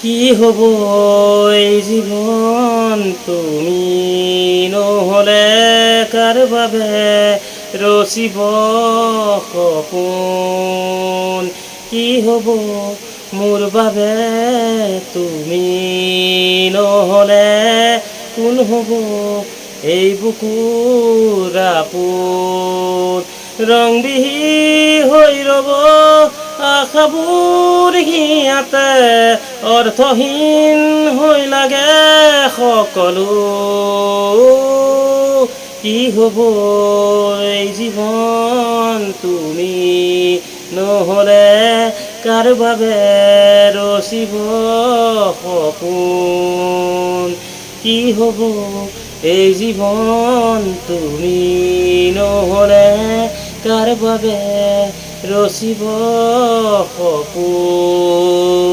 কি হব এই জীৱন তুমি নহ'লে কাৰ বাবে ৰচিব সপোন কি হব মোৰ বাবে তুমি নহ'লে কোন হব এই বুকুৰ আপোন ৰংবিহীন হৈ ৰ'ব আশাবোৰ হিয়াতে অৰ্থহীন হৈ লাগে সকলো কি হব এই জীৱন তুমি নহ'লে কাৰ বাবে ৰচিব সপোন কি হব এই জীৱন তুমি নহ'লে কাৰ বাবে ৰচিব সপোন